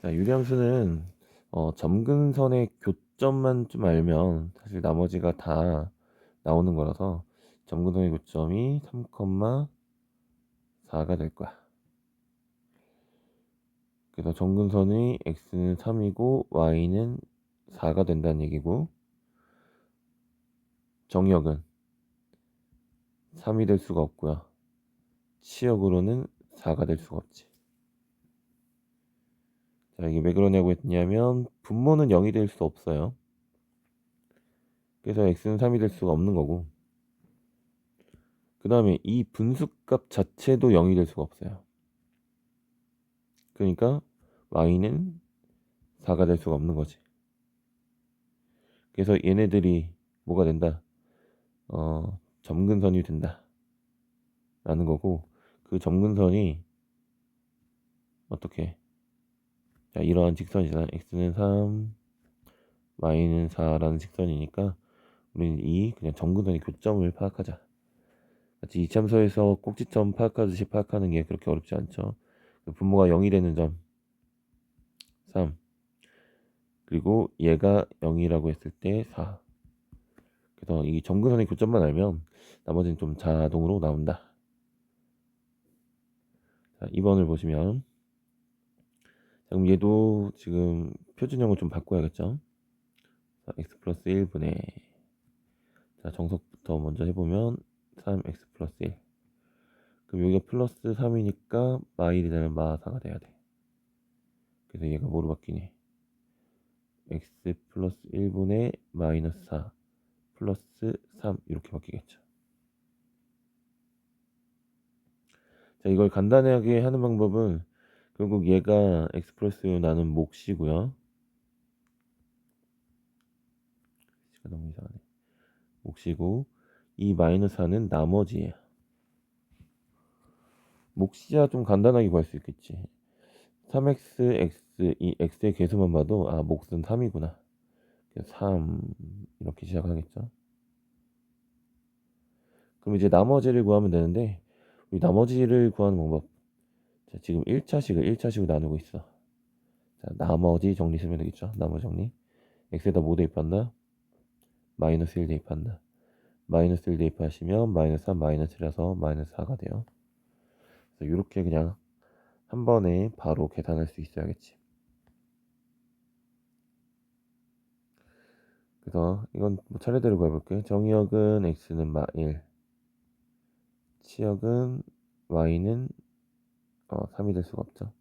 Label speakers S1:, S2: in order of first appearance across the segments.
S1: 자, 유리함수는 점근선의 교점만 좀 알면 사실 나머지가 다 나오는 거라서 점근선의 교점이 3,4가 될 거야. 그래서 점근선의 x는 3이고 y는 4가 된다는 얘기고, 정역은 3이 될 수가 없고요. 치역으로는 4가 될 수가 없지. 자, 이게 왜 그러냐고 했냐면 분모는 0이 될 수 없어요. 그래서 x는 3이 될 수가 없는 거고, 그 다음에 이 분수값 자체도 0이 될 수가 없어요. 그러니까 y는 4가 될 수가 없는 거지. 그래서 얘네들이 뭐가 된다? 점근선이 된다 라는 거고, 그 점근선이 어떻게, 자, 이러한 직선이잖아. x는 3, y는 4라는 직선이니까 우리는 이 그냥 점근선의 교점을 파악하자. 마치 이참서에서 꼭지점 파악하듯이 파악하는 게 그렇게 어렵지 않죠. 분모가 0이 되는 점 3, 그리고 얘가 0이라고 했을 때 4. 그래서 이 점근선의 교점만 알면 나머지는 좀 자동으로 나온다. 자, 2번을 보시면, 자, 그럼 얘도 지금 표준형을 좀 바꿔야겠죠. 자, x 플러스 1분의, 자, 정석부터 먼저 해보면 3x 플러스 1. 그럼 여기가 플러스 3이니까 마일이 되면 마4가 돼야 돼. 그래서 얘가 뭐로 바뀌니? x 플러스 1분의 마이너스 4 플러스 3 이렇게 바뀌겠죠. 자, 이걸 간단하게 하는 방법은 결국 얘가 x 플러스 나는 몫이고요. 시가 너무 이상하네. 몫이고 이 마이너스 4는 나머지예요. 몫이야 좀 간단하게 구할 수 있겠지. 3x, x, 이 x의 개수만 봐도 아, 몫은 3이구나. 3 이렇게 시작하겠죠. 그럼 이제 나머지를 구하면 되는데, 우리 나머지를 구하는 방법, 자, 지금 1차식을 나누고 있어. 자, 나머지 정리 쓰면 되겠죠. 나머지 정리. x에다 뭐 대입한다? 마이너스 1 대입한다. 마이너스 1 대입하시면 마이너스 3 마이너스 1이라서 마이너스 4가 돼요. 그래서 이렇게 그냥 한 번에 바로 계산할 수 있어야겠지. 그래서 이건 뭐 차례대로 구해볼게. 정의역은 x는 마 1, 치역은 y는 3이 될 수가 없죠.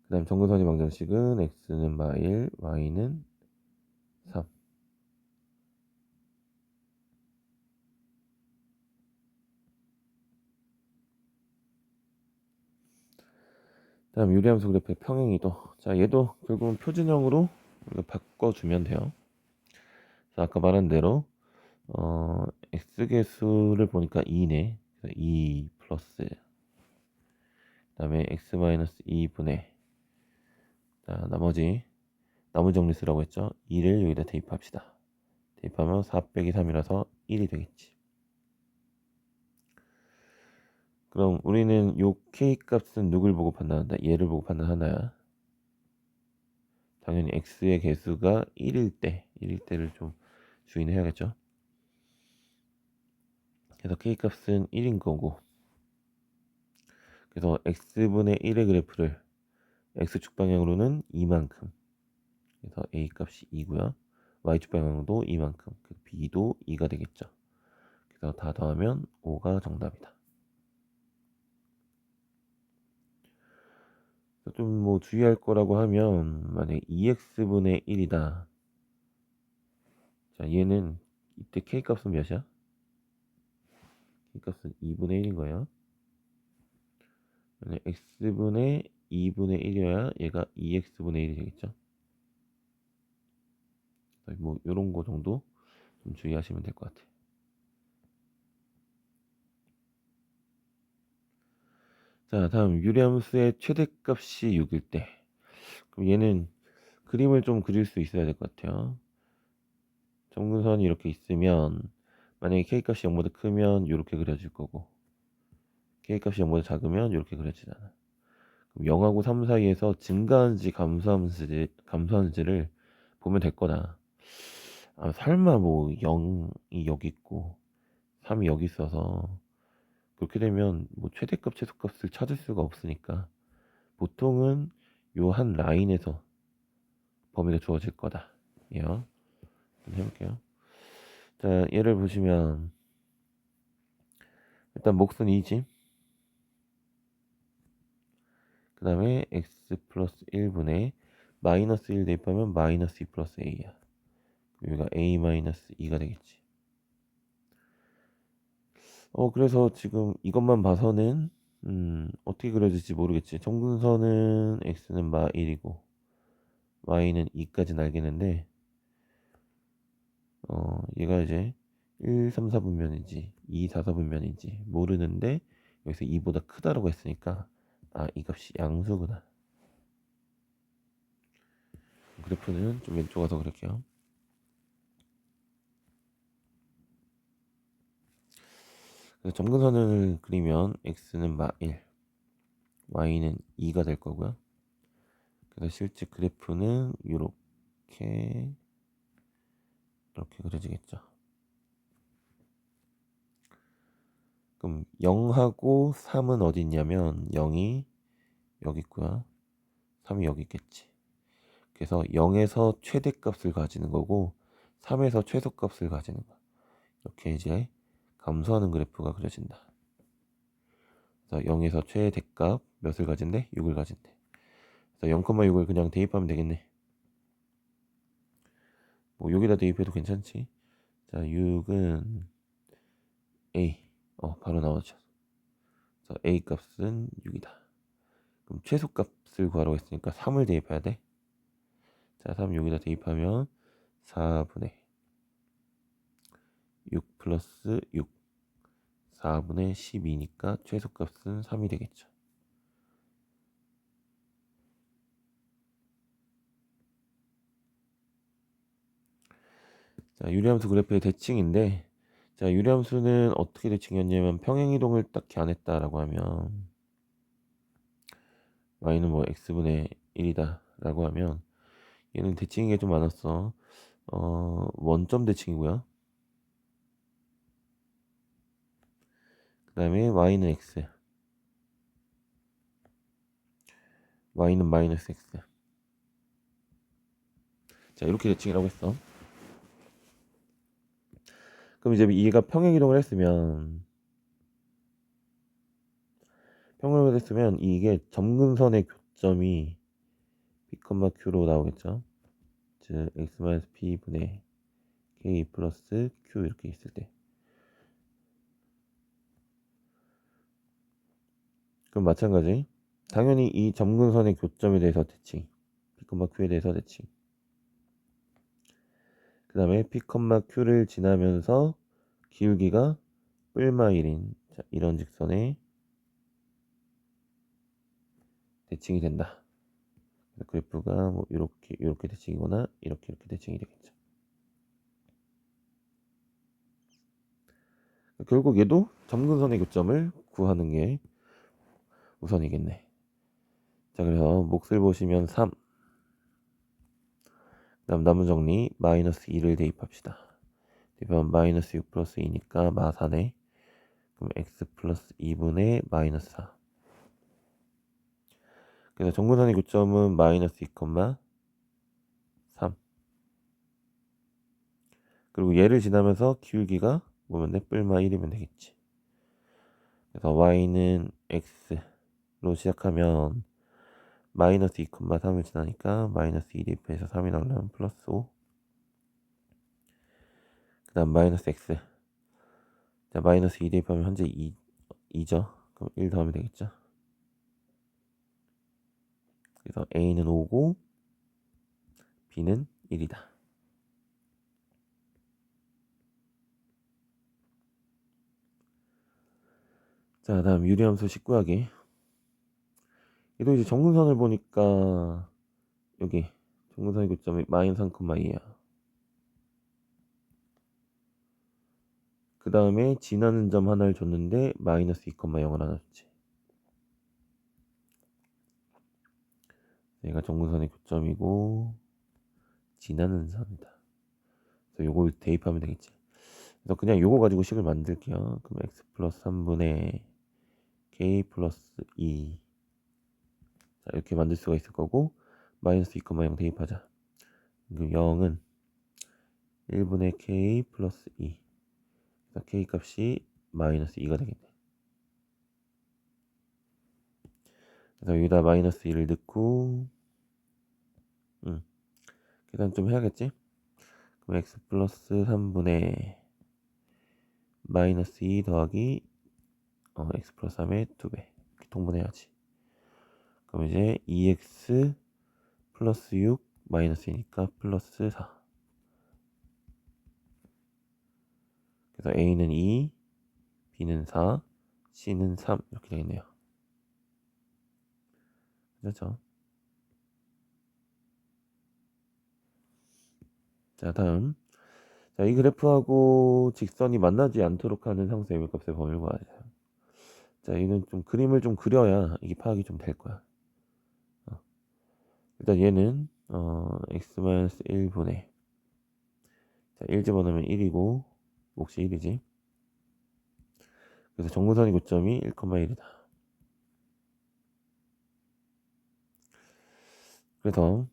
S1: 그 다음 정근선의 방정식은 x는 마 1, y는 3. 다음 유리함수 그래프의 평행이도. 자, 얘도 결국은 표준형으로 우리가 바꿔주면 돼요. 자, 아까 말한 대로 x계수를 보니까 2네. 2 플러스, 그 다음에 x 마이너스 2분의, 자, 나머지 정리 쓰라고 했죠. 2를 여기다 대입합시다. 대입하면 4 빼기 3이라서 1이 되겠지. 그럼 우리는 요 k 값은 누굴 보고 판단한다? 얘를 보고 판단하나요? 당연히 x의 개수가 1일 때를 좀 주의해야겠죠. 그래서 k 값은 1인 거고, 그래서 x분의 1의 그래프를 x축 방향으로는 이만큼, 그래서 a 값이 2고요. y축 방향으로도 이만큼, b도 2가 되겠죠. 그래서 다 더하면 5가 정답이다. 좀 뭐 주의할 거라고 하면, 만약에 2x분의 1이다. 자, 얘는 이때 k 값은 몇이야? k 값은 2분의 1인 거예요. x분의 2분의 1이어야 얘가 2x분의 1이 되겠죠. 뭐 요런 거 정도 좀 주의하시면 될 것 같아요. 자, 다음 유리함수의 최대값이 6일 때, 그럼 얘는 그림을 좀 그릴 수 있어야 될 것 같아요. 점근선이 이렇게 있으면 만약에 k값이 0보다 크면 이렇게 그려질 거고, k값이 0보다 작으면 이렇게 그려지잖아. 그럼 0하고 3 사이에서 증가하는지 감소하는지를 보면 될 거다. 아, 설마 뭐 0이 여기 있고 3이 여기 있어서 그렇게 되면 뭐 최대값 최소값을 찾을 수가 없으니까 보통은 요 한 라인에서 범위가 주어질 거다. 예요. 해볼게요. 자, 얘를 보시면 일단 몫은 2지. 그 다음에 x 플러스 1분의 마이너스 1 대입하면 마이너스 2 플러스 a야. 여기가 a 마이너스 2가 되겠지. 그래서 지금 이것만 봐서는 어떻게 그려질지 모르겠지. 정근선은 x는 마 1이고 y는 2까지는 알겠는데 얘가 이제 1, 3, 4분면인지 2, 4, 4분면인지 모르는데 여기서 2보다 크다라고 했으니까 이 값이 양수구나. 그래프는 좀 왼쪽 가서 그릴게요. 그래서 점근선을 그리면 x는 마 1, y는 2가 될 거고요. 그래서 실제 그래프는 이렇게 그려지겠죠. 그럼 0하고 3은 어디 있냐면 0이 여기 있고요. 3이 여기 있겠지. 그래서 0에서 최대값을 가지는 거고 3에서 최소값을 가지는 거. 이렇게 이제 감소하는 그래프가 그려진다. 그래서 0에서 최대값 몇을 가진대? 6을 가진대. 그래서 0,6을 그냥 대입하면 되겠네. 뭐 여기다 대입해도 괜찮지. 자, 6은 A. 바로 나오죠. 그래서 A 값은 6이다. 그럼 최소값을 구하라고 했으니까 3을 대입해야 돼. 자, 3 여기다 대입하면 4분의 6 플러스 6 4분의 12니까 최소값은 3이 되겠죠. 자, 유리함수 그래프의 대칭인데, 자, 유리함수는 어떻게 대칭이었냐면 평행이동을 딱히 안 했다라고 하면 y는 뭐 x분의 1이다 라고 하면 얘는 대칭이 좀 많았어. 원점 대칭이고요. 그 다음에 y는 x, y는 마이너스 x. 자, 이렇게 대칭이라고 했어. 그럼 이제 얘가 평행이동을 했으면 이게 점근선의 교점이 p, q로 나오겠죠. 즉 x-p분의 k 플러스 q 이렇게 있을 때, 그럼 마찬가지 당연히 이 점근선의 교점에 대해서 대칭, p, q에 대해서 대칭. 그 다음에 p, q를 지나면서 기울기가 뿔마 1인 이런 직선에 대칭이 된다. 그래프가 뭐 이렇게 대칭이거나 이렇게 대칭이 되겠죠. 결국 얘도 점근선의 교점을 구하는 게 우선이겠네. 자, 그래서 몫을 보시면 3, 그다음 남은 정리 마이너스 2를 대입합시다. 대입하면 마이너스 6 플러스 2니까 마 4네. 그럼 x 플러스 2분의 마이너스 4. 그래서 정근선의 교점은 마이너스 2,3. 그리고 얘를 지나면서 기울기가 뭐면 돼? 뿔마 1이면 되겠지. 그래서 y는 x로 시작하면 마이너스 2,3을 지나니까 마이너스 2 대입해서 3이 나오려면 플러스 5. 그 다음 마이너스 x. 자, 마이너스 2 대입하면 현재 2죠. 그럼 1 더하면 되겠죠. 그래서 a는 5고 b는 1이다. 자, 다음 유리함수 19하기. 얘도 이제 정근선을 보니까 여기 정근선의 교점이 마이너스 3,2야. 그 다음에 지나는 점 하나를 줬는데 마이너스 2,0을 하나 줬지. 얘가 정근선의 교점이고 지나는 선이다. 그래서 요걸 대입하면 되겠지. 그래서 그냥 요거 가지고 식을 만들게요. 그럼 x 플러스 3분의 k 플러스 2. 자, 이렇게 만들 수가 있을 거고, 마이너스 2,0 대입하자. 그럼 0은 1분의 k 플러스 2. 그래서 k 값이 마이너스 2가 되겠네. 그래서 여기다 마이너스 2를 넣고, 계산 좀 해야겠지? 그럼 x 플러스 3분의 마이너스 2 더하기 x 플러스 3의 2배. 이렇게 통분해야지. 그럼 이제 2x 플러스 6 마이너스 2니까 플러스 4. 그래서 a는 2, b는 4, c는 3 이렇게 되겠네요. 그렇죠? 자, 다음. 자, 이 그래프하고 직선이 만나지 않도록 하는 상수 M값의 범위를 구하자. 자, 이는 좀 그림을 좀 그려야 이게 파악이 좀 될 거야. 일단 얘는 x-1분의 자, 1 집어넣으면 1이고 몫이 1이지. 그래서 정근선의 고점이 1,1이다. 그래서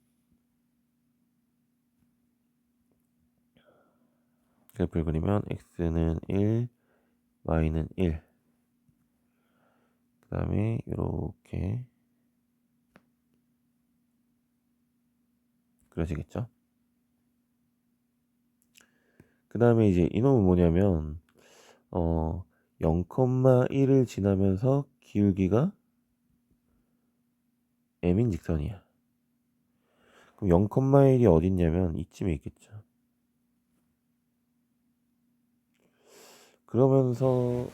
S1: 그래프를 그리면 x는 1, y는 1. 그 다음에 이렇게 그려지겠죠. 그 다음에 이제 이놈은 뭐냐면 0,1을 지나면서 기울기가 m인 직선이야. 그럼 0,1이 어딨냐면 이쯤에 있겠죠. 그러면서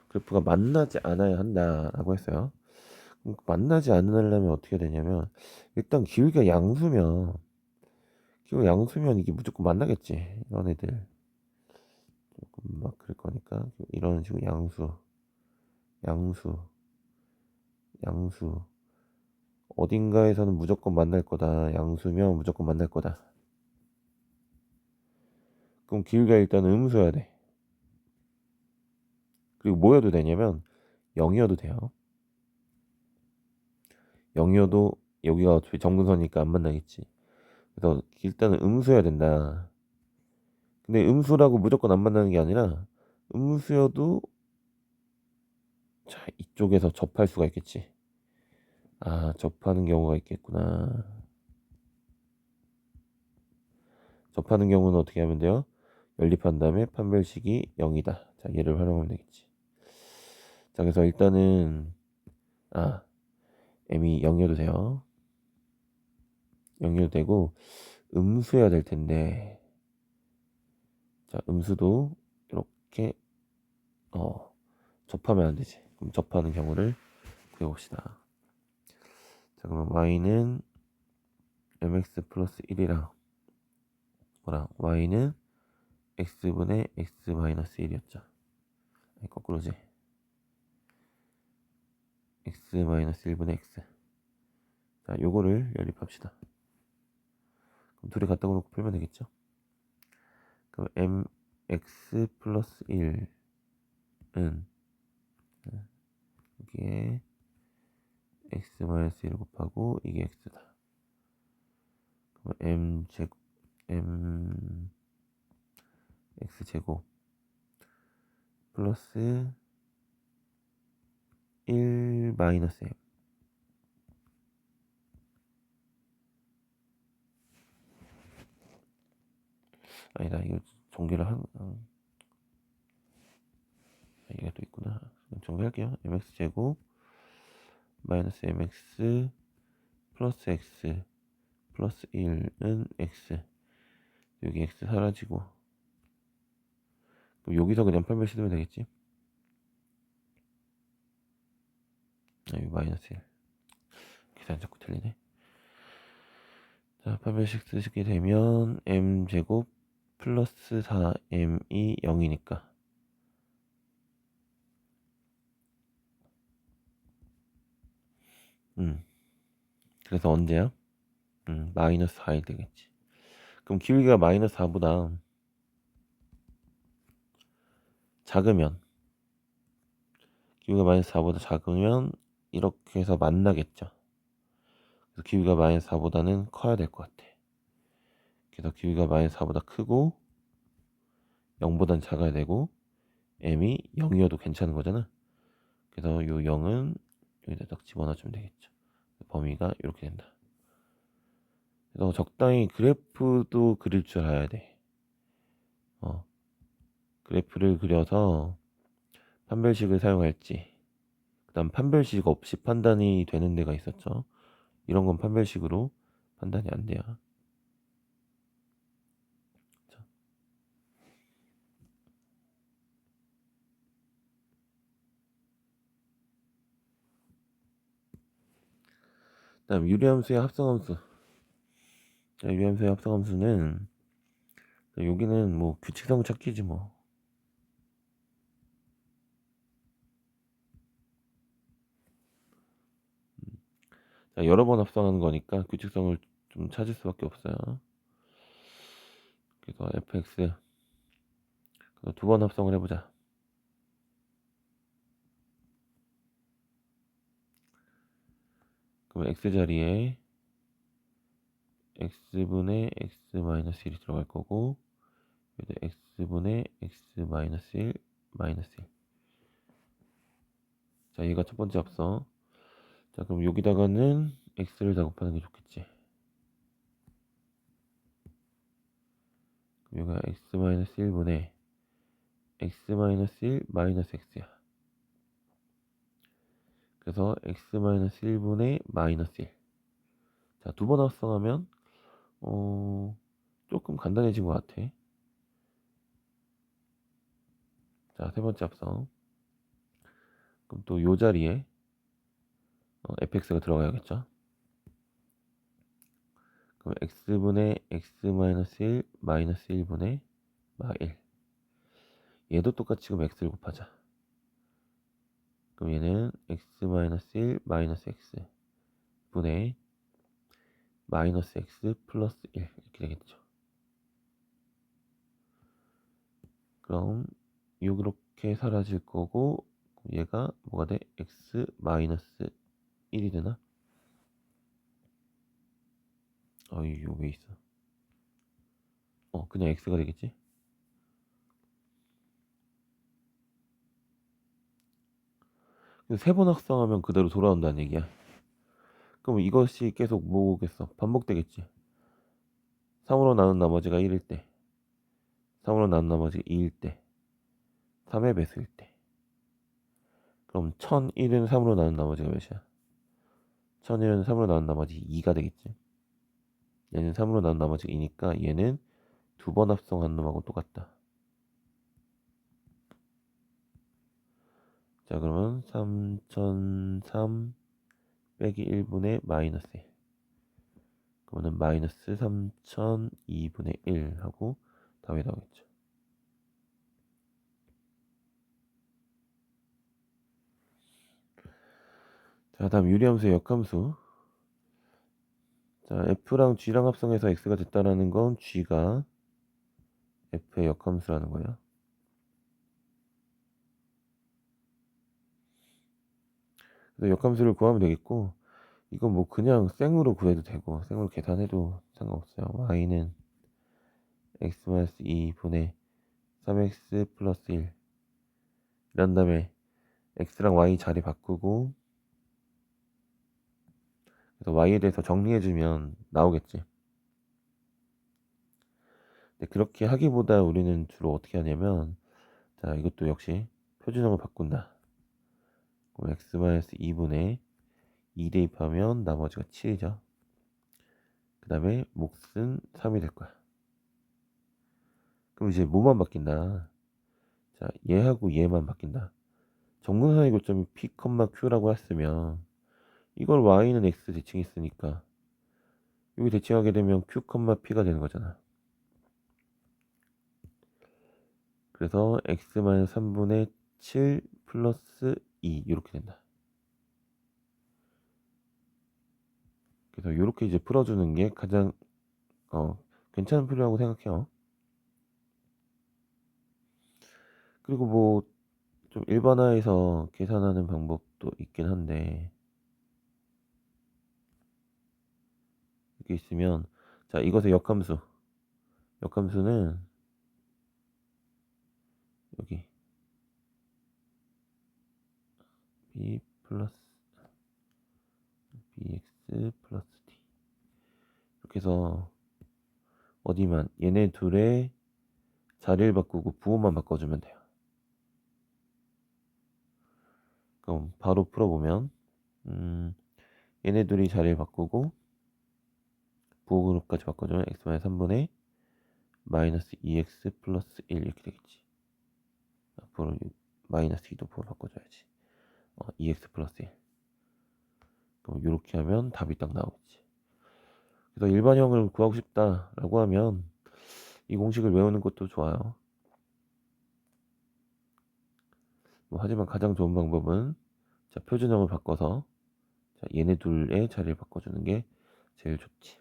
S1: 그래프가 만나지 않아야 한다라고 했어요. 만나지 않으려면 어떻게 되냐면 일단 기울기가 양수면 이게 무조건 만나겠지. 이런 애들 조금 막 그럴 거니까 이런 식으로 양수 어딘가에서는 무조건 만날 거다. 양수면 무조건 만날 거다. 그럼 기울기가 일단은 음수여야 돼. 그리고 뭐여도 되냐면 0이어도 돼요. 0이어도 여기가 어차피 정근선이니까 안 만나겠지. 그래서 일단은 음수여야 된다. 근데 음수라고 무조건 안 만나는 게 아니라 음수여도 자 이쪽에서 접할 수가 있겠지. 아 접하는 경우가 있겠구나. 접하는 경우는 어떻게 하면 돼요? 연립한 다음에 판별식이 0이다. 자 얘를 활용하면 되겠지. 자 그래서 일단은 m이 0이어도 돼요. 0이어도 되고 음수여야 될 텐데 자 음수도 이렇게 접하면 안 되지. 그럼 접하는 경우를 구해봅시다. 자 그러면 y는 mx 플러스 1이랑 뭐랑 y는 x분의 x 마이너스 1이었죠. 아니, 거꾸로지. x 마이너스 1분의 x. 자 요거를 연립합시다. 그럼 둘이 갖다 놓고 풀면 되겠죠. 그럼 mx 플러스 1은 여기에 x 마이너스 1 곱하고 이게 x다. 그럼 m x 제곱 플러스 1 마이너스 m. 아니다 이거 전개를 얘가 또 있구나. 정리할게요. mx 제곱 마이너스 mx 플러스 x 플러스 1은 x. 여기 x 사라지고 그럼 여기서 그냥 판별 씻으면 되겠지. 여기 마이너스 1. 계산 자꾸 틀리네. 자 판별식 쓰시게 되면 m제곱 플러스 4m이 0이니까 그래서 언제야? 마이너스 4이 되겠지. 그럼 기울기가 마이너스 4보다 작으면, 기울기가 마이너스 4보다 작으면 이렇게 해서 만나겠죠. 그래서 기울기가 마이너스 4보다는 커야 될 것 같아. 그래서 기울기가 마이너스 4보다 크고 0보단 작아야 되고 m이 0이어도 괜찮은 거잖아. 그래서 요 0은 여기다 딱 집어넣어주면 되겠죠. 범위가 이렇게 된다. 그래서 적당히 그래프도 그릴 줄 알아야 돼. 그래프를 그려서 판별식을 사용할지, 그 다음 판별식 없이 판단이 되는 데가 있었죠. 이런 건 판별식으로 판단이 안 돼요. 그다음 유리함수의 합성함수. 자, 유리함수의 합성함수는 여기는 뭐 규칙성 찾기지 뭐. 자, 여러 번 합성하는 거니까 규칙성을 좀 찾을 수밖에 없어요. 그래서 fx 두 번 합성을 해보자. 그럼 x 자리에 x분의 x 마이너스 1이 들어갈 거고, 여기다 x분의 x 마이너스 1 마이너스 1. 자, 얘가 첫 번째 합성. 자, 그럼 여기다가는 x를 다 곱하는 게 좋겠지. 그럼 여기가 x 마이너스 1분의 x 마이너스 1 마이너스 x야. 그래서 x 마이너스 1분의 마이너스 1. 자, 두 번 합성하면 조금 간단해진 것 같아. 자, 세 번째 합성. 그럼 또 요 자리에 fx가 들어가야겠죠. 그럼 x분의 x 마이너스 1 마이너스 1분의 마 1. 얘도 똑같이 그럼 x를 곱하자. 그럼 얘는 x 마이너스 1 마이너스 x 분의 마이너스 x 플러스 1 이렇게 되겠죠. 그럼 이렇게 사라질 거고, 얘가 뭐가 돼? x 마이너스 1이 되나? 이거 왜 있어? 그냥 x가 되겠지? 세 번 합성하면 그대로 돌아온다는 얘기야. 그럼 이것이 계속 뭐겠어? 반복되겠지. 3으로 나눈 나머지가 1일 때, 3으로 나눈 나머지가 2일 때, 3의 배수일 때. 그럼 1001은 3으로 나눈 나머지가 몇이야? 1001은 3으로 나눈 나머지 2가 되겠지. 얘는 3으로 나눈 나머지가 2니까 얘는 두 번 합성한 놈하고 똑같다. 자, 그러면 3003 빼기 1분의 마이너스 1. 그러면 마이너스 3002분의 1 하고 답이 나오겠죠. 자, 다음 유리함수의 역함수. 자, f랑 g랑 합성해서 x가 됐다라는 건 g가 f의 역함수라는 거야. 그래서 역함수를 구하면 되겠고, 이건 뭐 그냥 생으로 구해도 되고 생으로 계산해도 상관없어요. y는 x-2분의 3x 플러스 1 이런 다음에 x랑 y 자리 바꾸고, 그래서 y에 대해서 정리해주면 나오겠지. 근데 그렇게 하기보다 우리는 주로 어떻게 하냐면, 자, 이것도 역시 표준형을 바꾼다. 그럼 x-2분의 2 대입하면 나머지가 7이죠. 그 다음에 몫은 3이 될 거야. 그럼 이제 뭐만 바뀐다? 자, 얘하고 얘만 바뀐다. 정근선의 교점이 p, q라고 했으면 이걸 y는 x 대칭했으니까 여기 대칭하게 되면 q, p가 되는 거잖아. 그래서 x-3분의 7 플러스 2 이렇게 된다. 그래서 이렇게 이제 풀어주는 게 가장 괜찮은 풀이라고 생각해요. 그리고 뭐 좀 일반화해서 계산하는 방법도 있긴 한데, 이렇게 있으면, 자, 이것의 역함수는 여기 b 플러스 bx 플러스 d, 이렇게 해서 어디만 얘네 둘의 자리를 바꾸고 부호만 바꿔주면 돼요. 그럼 바로 풀어보면 얘네 둘이 자리를 바꾸고 부호 그룹까지 바꿔주면 x-3분의 마이너스 2x 플러스 1 이렇게 되겠지. 앞으로 마이너스 2도 부호 바꿔줘야지. 2x 플러스 1. 그럼 이렇게 하면 답이 딱 나오겠지. 그래서 일반형을 구하고 싶다라고 하면 이 공식을 외우는 것도 좋아요. 하지만 가장 좋은 방법은, 자, 표준형을 바꿔서, 자, 얘네 둘의 자리를 바꿔주는 게 제일 좋지.